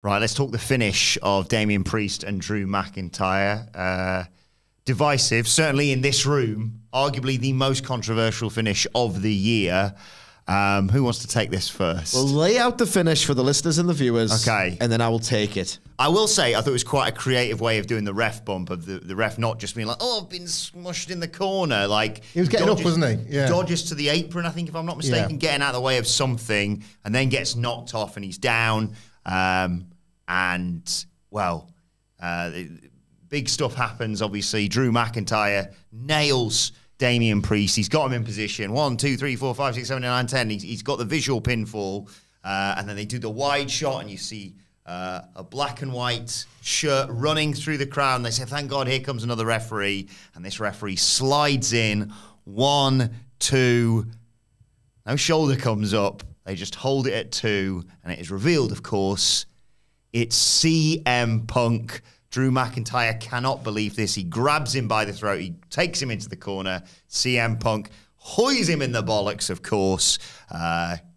Right, let's talk the finish of Damian Priest and Drew McIntyre. Divisive, certainly in this room, arguably the most controversial finish of the year. Who wants to take this first? We'll lay out the finish for the listeners and the viewers. Okay. And then I will take it. I will say, I thought it was quite a creative way of doing the ref bump, of the ref not just being like, oh, I've been smushed in the corner. Like, he was getting up, wasn't he? Yeah. Dodges to the apron, I think, if I'm not mistaken, getting out of the way of something, and then gets knocked off and he's down. Big stuff happens, obviously. Drew McIntyre nails Damian Priest. He's got him in position. 1, 2, 3, 4, 5, 6, 7, 8, 9, 10. He's got the visual pinfall. And then they do the wide shot, and you see a black and white shirt running through the crowd. And they say, thank God, here comes another referee. And this referee slides in. 1, 2. No shoulder comes up. They just hold it at 2. And it is revealed, of course, it's CM Punk. Drew McIntyre cannot believe this. He grabs him by the throat. He takes him into the corner. CM Punk hoys him in the bollocks, of course.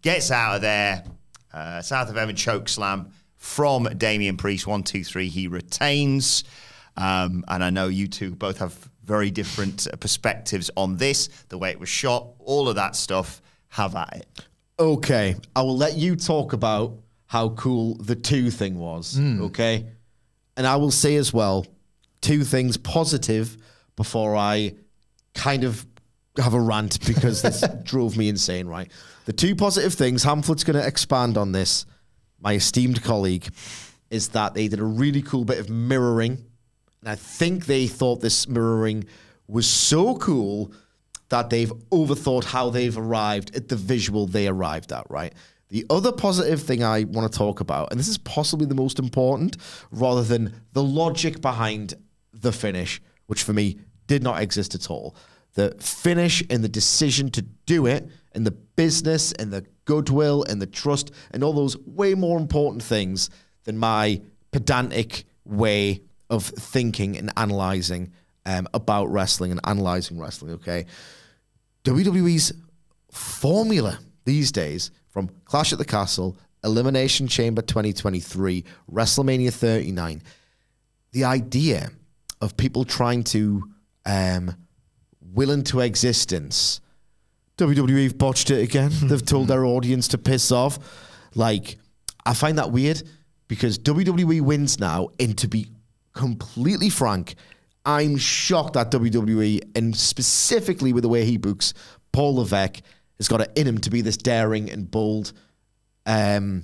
Gets out of there. South of Heaven choke slam from Damian Priest. 1, 2, 3. He retains. And I know you two both have very different perspectives on this. The way it was shot, all of that stuff. Have at it. Okay. I will let you talk about how cool the 2 thing was. Okay? And I will say as well, 2 things positive before I kind of have a rant because this drove me insane, right? The 2 positive things, Hamflet's going to expand on this, my esteemed colleague, is that they did a really cool bit of mirroring. And I think they thought this mirroring was so cool that they've overthought how they've arrived at the visual they arrived at, right? The other positive thing I want to talk about, and this is possibly the most important, rather than the logic behind the finish, which for me did not exist at all. The finish and the decision to do it, and the business and the goodwill and the trust, and all those way more important things than my pedantic way of thinking and analyzing about wrestling and analyzing wrestling, okay? WWE's formula these days, from Clash at the Castle, Elimination Chamber 2023, WrestleMania 39, the idea of people trying to will into existence. WWE've botched it again. They've told their audience to piss off. Like, I find that weird because WWE wins now, and to be completely frank, I'm shocked that WWE, and specifically with the way he books Paul Levesque, has got it in him to be this daring and bold. I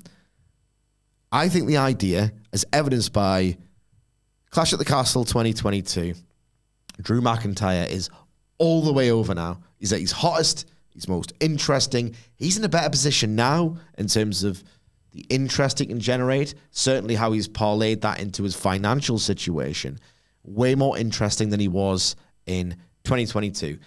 think the idea, as evidenced by Clash at the Castle 2022, Drew McIntyre is all the way over now. He's at his hottest, he's most interesting. He's in a better position now in terms of the interest he can generate. Certainly how he's parlayed that into his financial situation. Way more interesting than he was in 2020.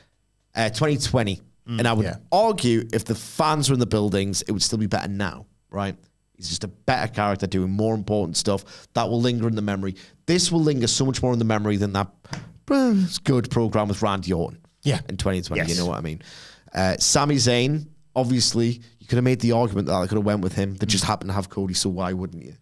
And I would argue if the fans were in the buildings, it would still be better now, right? He's just a better character doing more important stuff that will linger in the memory. This will linger so much more in the memory than that good program with Randy Orton in 2020. Yes. You know what I mean? Sami Zayn, obviously, you could have made the argument that I could have went with him. They just happened to have Cody, so why wouldn't you?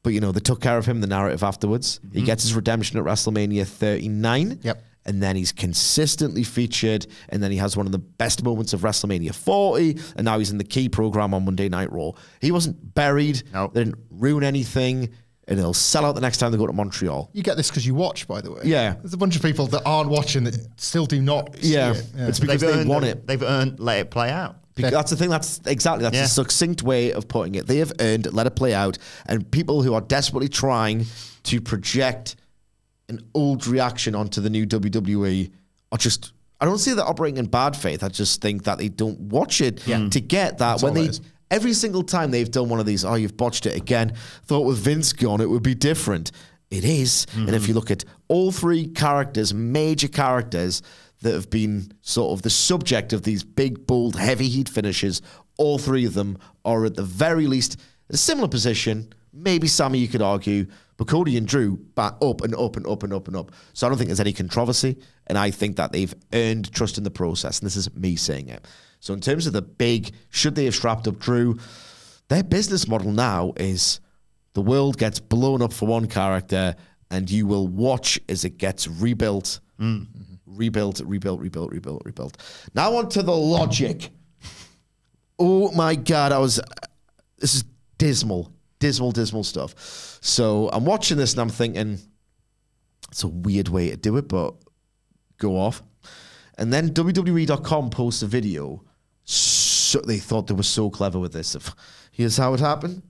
But, you know, they took care of him, the narrative afterwards. He gets his redemption at WrestleMania 39. Yep. And then he's consistently featured, and then he has one of the best moments of WrestleMania 40, and now he's in the key program on Monday Night Raw. He wasn't buried. Nope. They didn't ruin anything, and he'll sell out the next time they go to Montreal. You get this because you watch, by the way. Yeah. There's a bunch of people that aren't watching that still do not see it. Yeah. It's because they want it. They've earned let it play out. Because that's the thing. That's a succinct way of putting it. They have earned let it play out, and people who are desperately trying to project an old reaction onto the new WWE are just, I don't say they're operating in bad faith. I just think that they don't watch it to get that. That's every single time they've done one of these, you've botched it again. Thought with Vince gone, it would be different. It is. And if you look at all 3 characters, major characters that have been sort of the subject of these big, bold, heavy heat finishes, all 3 of them are at the very least in a similar position. Maybe Sammy, you could argue, but Cody and Drew back up and up and up and up and up. So I don't think there's any controversy, and I think that they've earned trust in the process, and this is me saying it. So in terms of the big, should they have strapped up Drew, their business model now is The world gets blown up for one character, and you will watch as it gets rebuilt. Rebuilt. Now on to the logic. Oh my God, this is dismal stuff. So I'm watching this and I'm thinking, it's a weird way to do it, but go off. And then WWE.com posts a video. So they thought they were so clever with this. Here's how it happened.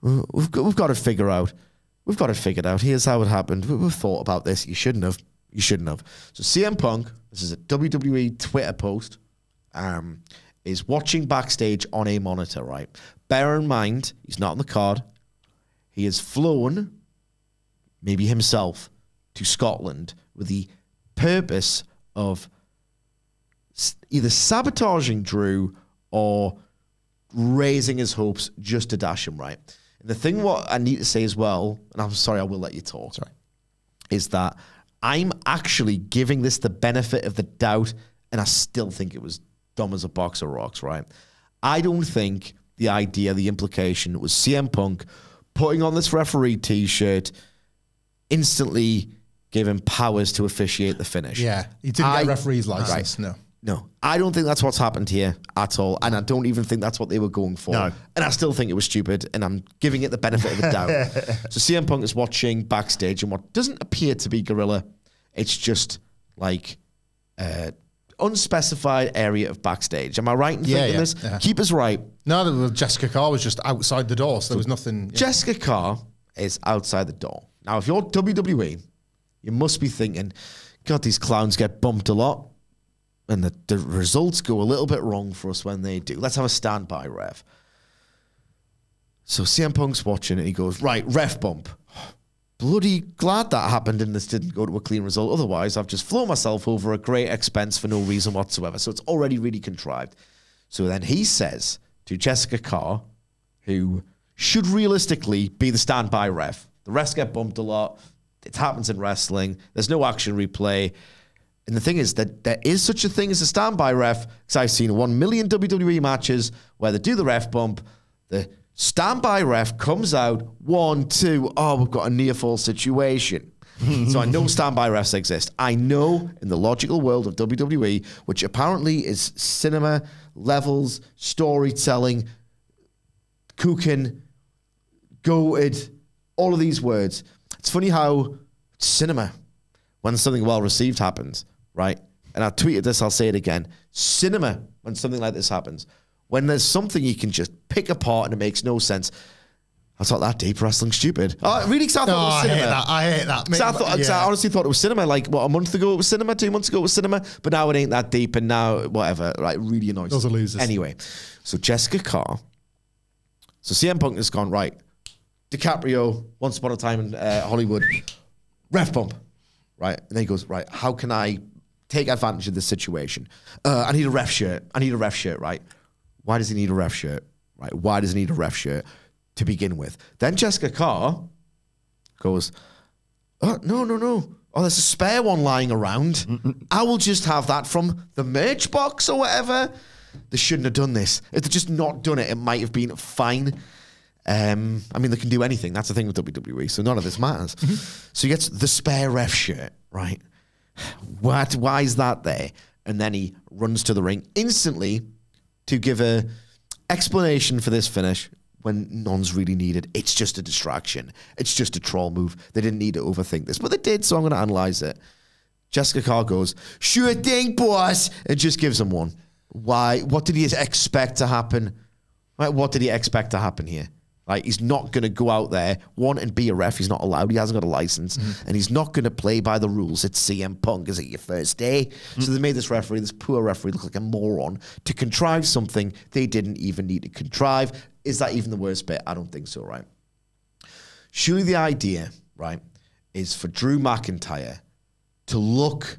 We've got to figure out. We've got it figured out. Here's how it happened. We've thought about this. You shouldn't have. So CM Punk, this is a WWE Twitter post, is watching backstage on a monitor, right? Bear in mind, he's not on the card. He has flown, maybe himself, to Scotland with the purpose of either sabotaging Drew or raising his hopes just to dash him, right? And the thing what I need to say as well, and I'm sorry, I will let you talk, is that I'm actually giving this the benefit of the doubt, and I still think it was dumb as a box of rocks, right? I don't think the idea, the implication was CM Punk putting on this referee t-shirt instantly gave him powers to officiate the finish. Yeah, he didn't get a referee's license, No, I don't think that's what's happened here at all, and I don't even think that's what they were going for. No. And I still think it was stupid, and I'm giving it the benefit of the doubt. So CM Punk is watching backstage in what doesn't appear to be Gorilla. It's just like unspecified area of backstage. Am I right in thinking this? Yeah. Keep us right. No, Jessica Carr was just outside the door, so there was nothing. Yeah. Jessica Carr is outside the door. Now, if you're WWE, you must be thinking, God, these clowns get bumped a lot. And the results go a little bit wrong for us when they do. Let's have a standby ref. So CM Punk's watching and he goes, right, ref bump. Bloody glad that happened and this didn't go to a clean result. Otherwise, I've just flown myself over a great expense for no reason whatsoever. So it's already really contrived. So then he says to Jessica Carr, who should realistically be the standby ref. The refs get bumped a lot. It happens in wrestling. There's no action replay. And the thing is that there is such a thing as a standby ref, because I've seen 1 million WWE matches where they do the ref bump, the standby ref comes out, 1, 2, we've got a near-fall situation. So I know standby refs exist. I know in the logical world of WWE, which apparently is cinema, levels, storytelling, cooking, goated, all of these words. It's funny how cinema, when something well-received happens, right? And I tweeted this, I'll say it again. Cinema, when something like this happens, when there's something you can just pick apart and it makes no sense. I thought that deep wrestling stupid. Oh, really? Because I thought it was cinema. I hate that. I honestly thought it was cinema. Like, what, a month ago it was cinema, 2 months ago it was cinema, but now it ain't that deep, and now, whatever, right? Really annoys me. Those are losers. Anyway, so Jessica Carr. So CM Punk has gone, right, DiCaprio, Once Upon a Time in Hollywood, ref bump, right? And then he goes, right, how can I take advantage of this situation? I need a ref shirt. Right? Why does he need a ref shirt? Right? Why does he need a ref shirt to begin with? Then Jessica Carr goes, no. Oh, there's a spare one lying around. I will just have that from the merch box or whatever. They shouldn't have done this. If they'd just not done it, it might have been fine. I mean, they can do anything. That's the thing with WWE, so none of this matters. So he gets the spare ref shirt, right? Why is that there? And then he runs to the ring instantly to give a explanation for this finish when none's really needed. It's just a distraction. It's just a troll move. They didn't need to overthink this, but they did, so I'm going to analyze it. Jessica Carr goes, sure thing, boss, and just gives him one. Why? What did he expect to happen? Right? What did he expect to happen here? Like, he's not going to go out there, one, and be a ref. He's not allowed. He hasn't got a license. And he's not going to play by the rules. It's CM Punk. Is it your first day? So they made this referee, this poor referee, look like a moron to contrive something they didn't even need to contrive. Is that even the worst bit? I don't think so, right? Surely the idea, right, is for Drew McIntyre to look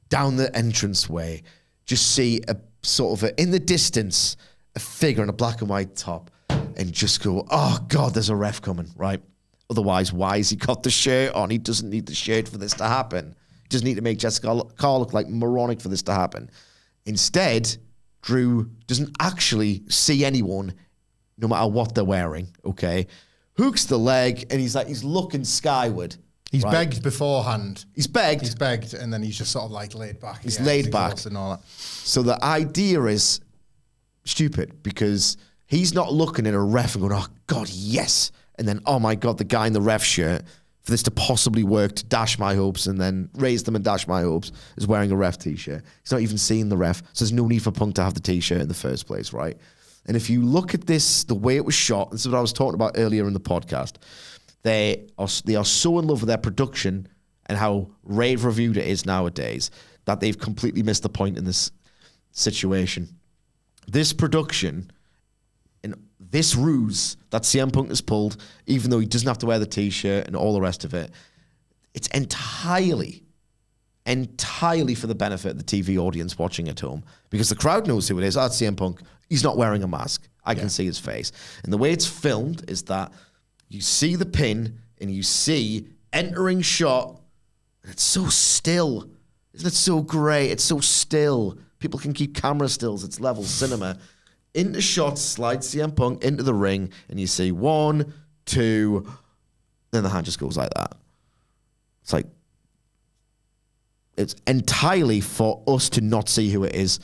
down the entranceway, just see a sort of in the distance, a figure in a black and white top, and just go, oh, God, there's a ref coming, right? Otherwise, why has he got the shirt on? He doesn't need the shirt for this to happen. He doesn't need to make Jessica Carr look like moronic for this to happen. Instead, Drew doesn't actually see anyone, no matter what they're wearing, okay? hooks the leg, and he's looking skyward. He's begged beforehand. He's begged, and then he's just sort of like laid back. He's laid back. And all that. So the idea is stupid because he's not looking at a ref and going, oh, God, yes. And then, oh, my God, the guy in the ref shirt, for this to possibly work, to dash my hopes and then raise them and dash my hopes, is wearing a ref T-shirt. He's not even seeing the ref. So there's no need for Punk to have the T-shirt in the first place, right? And if you look at this, the way it was shot, this is what I was talking about earlier in the podcast, they are so in love with their production and how rave-reviewed it is nowadays that they've completely missed the point in this situation. This production and this ruse that CM Punk has pulled, even though he doesn't have to wear the T-shirt and all the rest of it, it's entirely for the benefit of the TV audience watching at home because the crowd knows who it is. That's CM Punk. He's not wearing a mask. I can see his face. And the way it's filmed is that you see the pin and you see entering shot, and it's so still. Isn't it so great? It's so still. People can keep camera stills. It's level cinema. Into shot, slides CM Punk into the ring, and you see 1, 2, then the hand just goes like that. It's like, it's entirely for us to not see who it is,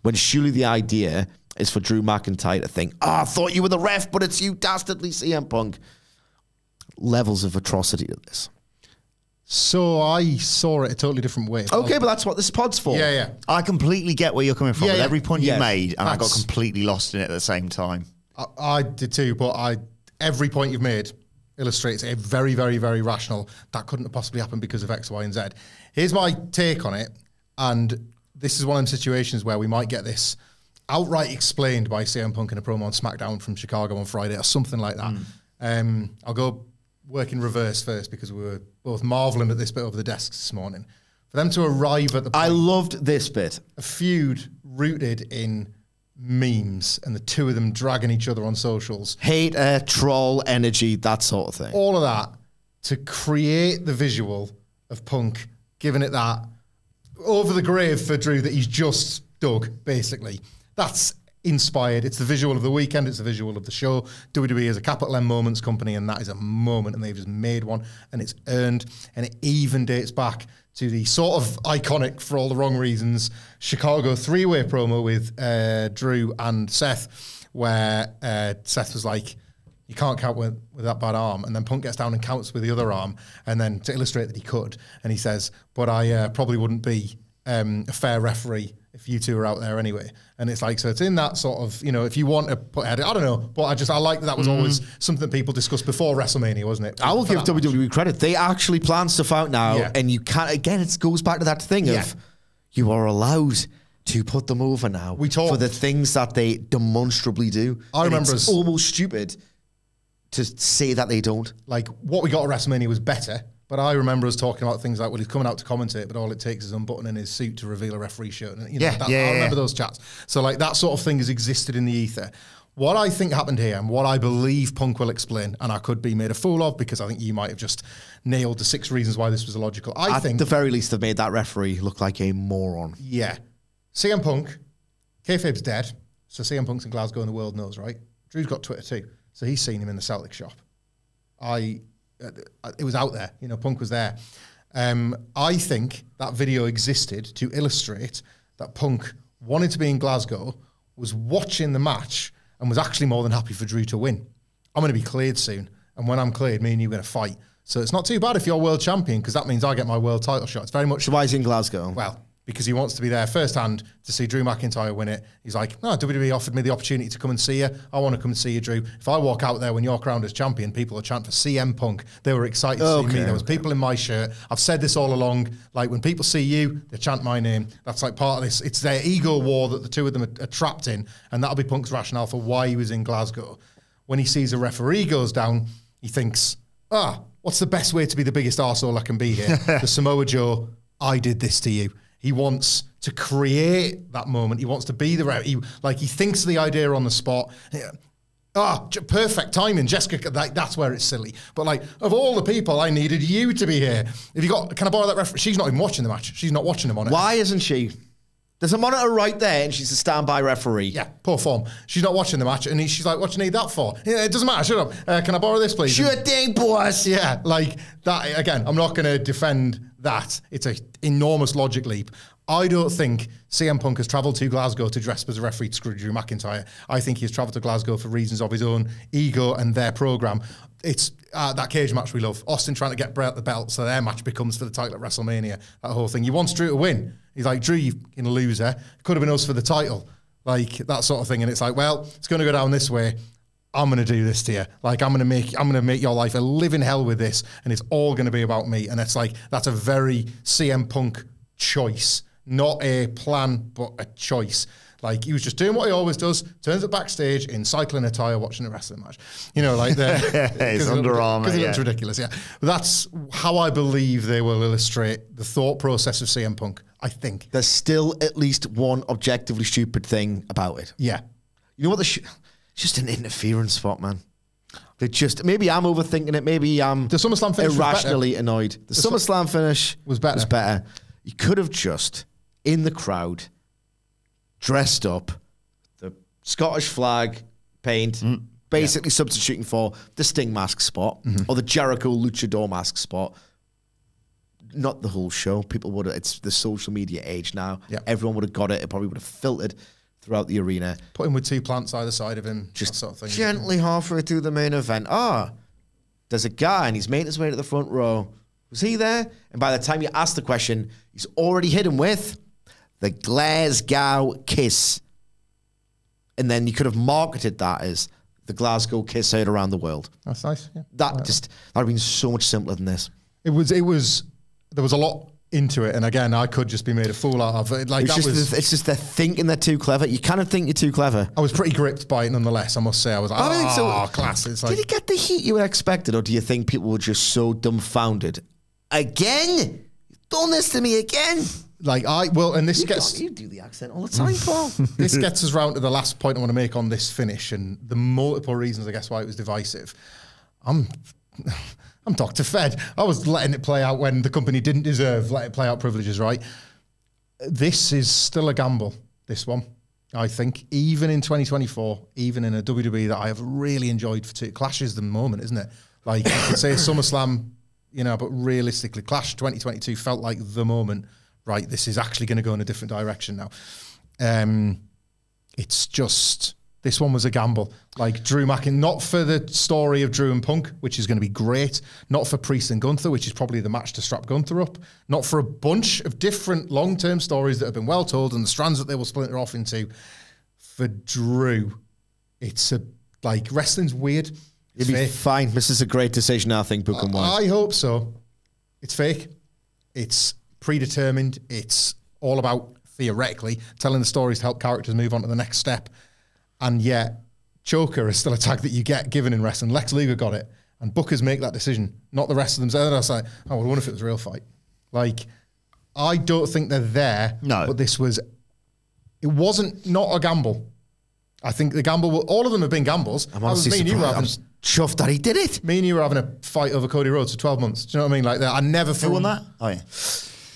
when surely the idea is for Drew McIntyre to think, I thought you were the ref, but it's you, dastardly CM Punk. Levels of atrocity to this. So I saw it a totally different way. Okay, but that's what this pod's for. Yeah. I completely get where you're coming from with every point you made, and I got That's- completely lost in it at the same time. I did too, but every point you've made illustrates a very, very, very rational, that couldn't have possibly happened because of X, Y, and Z. Here's my take on it, and this is one of them situations where we might get this outright explained by CM Punk in a promo on SmackDown from Chicago on Friday or something like that. I'll go work in reverse first because we were both marveling at this bit over the desks this morning. For them to arrive at the point, I loved this bit. a feud rooted in memes and the two of them dragging each other on socials. Hate, troll, energy, that sort of thing. All of that to create the visual of Punk, giving it that over the grave for Drew that he's just dug, basically. That's inspired. It's the visual of the weekend. It's the visual of the show. WWE is a capital M moments company, and that is a moment, and they've just made one, and it's earned, and it even dates back to the sort of iconic, for all the wrong reasons, Chicago three-way promo with Drew and Seth, where Seth was like, you can't count with that bad arm. And then Punk gets down and counts with the other arm, and then to illustrate that he could, and he says, but I probably wouldn't be a fair referee if you two are out there anyway. And it's like, so it's in that sort of, you know, if you want to put I don't know, but I like that was always something people discussed before WrestleMania, wasn't it? I will give WWE credit. They actually plan stuff out now, and you can't, again, it goes back to that thing of you are allowed to put them over now for the things that they demonstrably do. I remember it's almost stupid to say that they don't. Like, what we got at WrestleMania was better, but I remember us talking about things like, well, he's coming out to commentate, but all it takes is unbuttoning his suit to reveal a referee shirt. And, I remember those chats. So, like, that sort of thing has existed in the ether. What I think happened here, and what I believe Punk will explain, and I could be made a fool of, because I think you might have just nailed the 6 reasons why this was illogical. I think, at the very least, they've made that referee look like a moron. Yeah. CM Punk, kayfabe's dead, so CM Punk's in Glasgow and the world knows, right? Drew's got Twitter too, so he's seen him in the Celtic shop. It was out there, you know, Punk was there. I think that video existed to illustrate that Punk wanted to be in Glasgow, was watching the match, and was actually more than happy for Drew to win. I'm going to be cleared soon, and when I'm cleared, me and you are going to fight. So it's not too bad if you're world champion, because that means I get my world title shot. It's very much... So why is he in Glasgow? Well, because he wants to be there firsthand to see Drew McIntyre win it. He's like, no, WWE offered me the opportunity to come and see you. I want to come and see you, Drew. If I walk out there when you're crowned as champion, people are chanting for CM Punk. They were excited to see me. There was people in my shirt. I've said this all along. Like, when people see you, they chant my name. That's like part of this. It's their ego war that the two of them are trapped in, and that'll be Punk's rationale for why he was in Glasgow. When he sees a referee goes down, he thinks, what's the best way to be the biggest arsehole I can be here? The Samoa Joe, I did this to you. He wants to create that moment. He wants to be the ref. He thinks of the idea on the spot. Perfect timing, Jessica. That's where it's silly. But like, of all the people, I needed you to be here. Can I borrow that reference? She's not even watching the match. She's not watching him on it. Why isn't she? There's a monitor right there, and she's a standby referee. Yeah, poor form. She's not watching the match, and she's like, what do you need that for? Yeah, it doesn't matter, shut up. Can I borrow this, please? Sure thing, boss. Yeah, like that. Again, I'm not going to defend that. It's an enormous logic leap. I don't think CM Punk has travelled to Glasgow to dress as a referee to screw Drew McIntyre. I think he's travelled to Glasgow for reasons of his own ego and their programme. It's that cage match we love. Austin trying to get Bray the belt, so their match becomes for the title at WrestleMania. That whole thing. He wants Drew to win. He's like, Drew, you loser. Could have been us for the title. Like, that sort of thing. And it's like, well, it's going to go down this way. I'm going to do this to you. Like, I'm going to make your life a living hell with this, and it's all going to be about me. And it's like, that's a very CM Punk choice. Not a plan, but a choice. Like, he was just doing what he always does, turns up backstage in cycling attire watching a wrestling match. You know, like, his Under Armour, because it looks ridiculous, yeah. But that's how I believe they will illustrate the thought process of CM Punk, I think. There's still at least one objectively stupid thing about it. Yeah. You know what? It's just an interference spot, man. They just, maybe I'm overthinking it. Maybe I'm the SummerSlam finish irrationally annoyed. The SummerSlam finish was better. You could have just, in the crowd, dressed up, the Scottish flag paint, basically substituting for the Sting mask spot or the Jericho luchador mask spot. Not the whole show. People would have, it's the social media age now. Yeah. Everyone would have got it. It probably would have filtered throughout the arena. Put him with two plants either side of him. Just that sort of thing. Gently halfway through the main event. There's a guy and he's made his way to the front row. Was he there? And by the time you ask the question, he's already hit him with the Glasgow Kiss. And then you could have marketed that as the Glasgow Kiss heard around the world. That's nice. Yeah. That'd have been so much simpler than this. There was a lot into it, and again, I could just be made a fool out of it. Like, It's just they're thinking they're too clever. You kind of think you're too clever. I was pretty gripped by it nonetheless, I must say. I was like, I don't think so. Class. It's like, did it get the heat you expected, or do you think people were just so dumbfounded? Again? You've done this to me again? And this gets... You do the accent all the time, Paul. This gets us round to the last point I want to make on this finish, and the multiple reasons, I guess, why it was divisive. I'm Dr. Fed. I was letting it play out when the company didn't deserve let it play out privileges, right? This is still a gamble, this one, I think. Even in 2024, even in a WWE that I have really enjoyed for two Clash is the moment, isn't it? Like, you could say SummerSlam, but realistically, Clash 2022 felt like the moment, right? This is actually going to go in a different direction now. It's just... This one was a gamble. Like, Drew McIntyre, not for the story of Drew and Punk, which is going to be great. Not for Priest and Gunther, which is probably the match to strap Gunther up. Not for a bunch of different long-term stories that have been well told and the strands that they will splinter off into. For Drew, it's wrestling's weird. You'll be fine. This is a great decision, I think, book and wise. I hope so. It's fake. It's predetermined. It's all about, theoretically, telling the stories to help characters move on to the next step. And yet, Joker is still a tag that you get given in wrestling. Lex Luger got it, and bookers make that decision, not the rest of them. So I was like, I wonder if it was a real fight. Like, I don't think they're there. No. But it wasn't not a gamble. I think the gamble, all of them have been gambles. I'm honestly surprised. I'm chuffed that he did it. Me and you were having a fight over Cody Rhodes for 12 months. Do you know what I mean? Like that. I never... Who won that? Oh, yeah.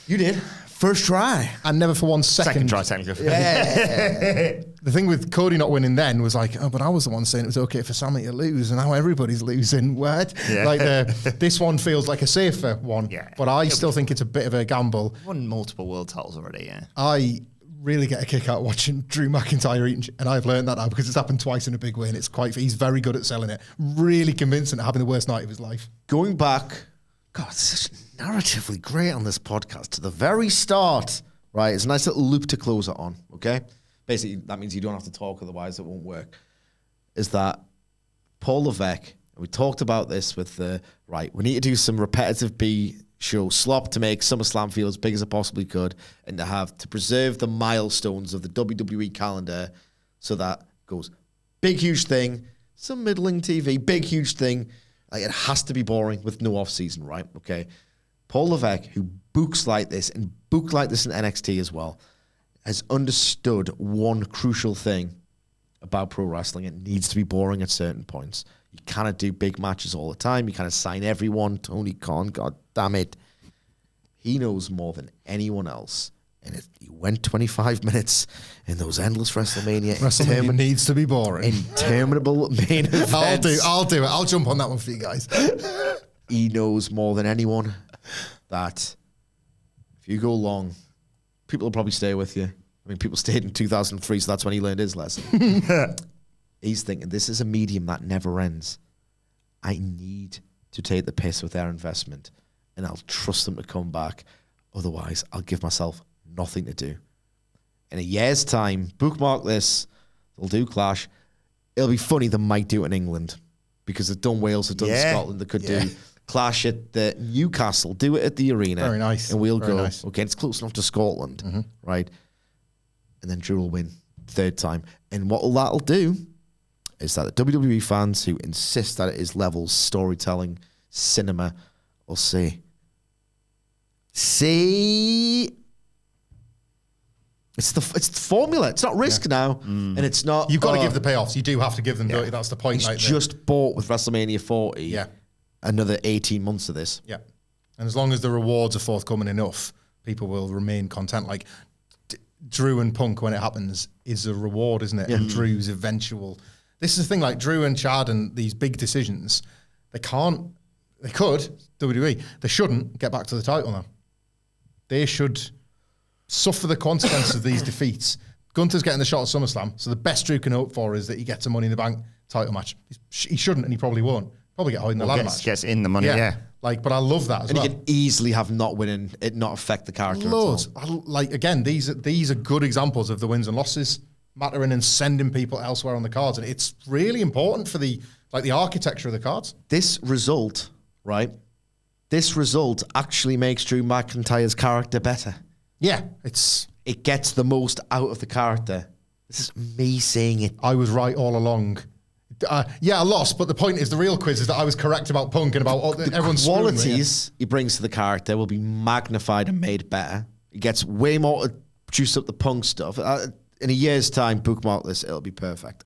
You did. First try. And never for 1 second. Second try, technically. Yeah. The thing with Cody not winning then was like, but I was the one saying it was okay for Sammy to lose, and now everybody's losing. What? Yeah. This one feels like a safer one, but I still think it's a bit of a gamble. Won multiple world titles already, yeah. I really get a kick out watching Drew McIntyre eating, and I've learned that now because it's happened twice in a big way, and he's very good at selling it. Really convincing at having the worst night of his life. Going back, God, it's such narratively great on this podcast to the very start, right? It's a nice little loop to close it on, okay? Basically, that means you don't have to talk, otherwise it won't work. Is that Paul Levesque, and we talked about this with we need to do some repetitive B show slop to make SummerSlam feel as big as it possibly could, and to preserve the milestones of the WWE calendar, so that goes big, huge thing, some middling TV, big, huge thing. Like, it has to be boring with no off-season, right? Okay. Paul Levesque, who books like this, and booked like this in NXT as well, has understood one crucial thing about pro wrestling. It needs to be boring at certain points. You cannot do big matches all the time. You cannot sign everyone. Tony Khan, God damn it. He knows more than anyone else And you went 25 minutes in those endless WrestleMania. WrestleMania needs to be boring. Interminable main events. I'll do it. I'll jump on that one for you guys. He knows more than anyone that if you go long, people will probably stay with you. I mean, people stayed in 2003, so that's when he learned his lesson. He's thinking, this is a medium that never ends. I need to take the piss with their investment, and I'll trust them to come back. Otherwise, I'll give myself nothing to do. In a year's time, bookmark this. They'll do Clash. It'll be funny. They might do it in England because they've done Wales, they've done Scotland. They could do Clash at the Newcastle. Do it at the arena. Very nice. And we'll Very go. nice. Okay, it's close enough to Scotland, right? And then Drew will win third time. And what that'll do is that the WWE fans who insist that it is levels, storytelling, cinema, will say, see, it's the formula. It's not risk now, and it's not. You've got to give the payoffs. You do have to give them. Don't you? That's the point. He's like just bought with WrestleMania 40. Yeah. Another 18 months of this. Yeah. And as long as the rewards are forthcoming enough, people will remain content. Like Drew and Punk, when it happens, is a reward, isn't it? And Drew's eventual. This is the thing. Like Drew and Chad and these big decisions, they could WWE. They shouldn't get back to the title now. They should suffer the consequences of these defeats. Gunther's getting the shot at SummerSlam, so the best Drew can hope for is that he gets a Money in the Bank title match. He shouldn't, and he probably won't. Probably get high in the ladder match. Gets in the money, yeah. Like, but I love that as and well. he can easily have not winning, it not affect the character Loads. at all. Like, again, these are good examples of the wins and losses mattering and sending people elsewhere on the cards. And it's really important for the architecture of the cards. This result, right? This result actually makes Drew McIntyre's character better. Yeah, it gets the most out of the character. This is me saying it. I was right all along. I lost, but the point is, the real quiz is that I was correct about Punk and about everyone's qualities he brings to the character will be magnified and made better. He gets way more to juice up the Punk stuff. In a year's time, bookmark this, it'll be perfect.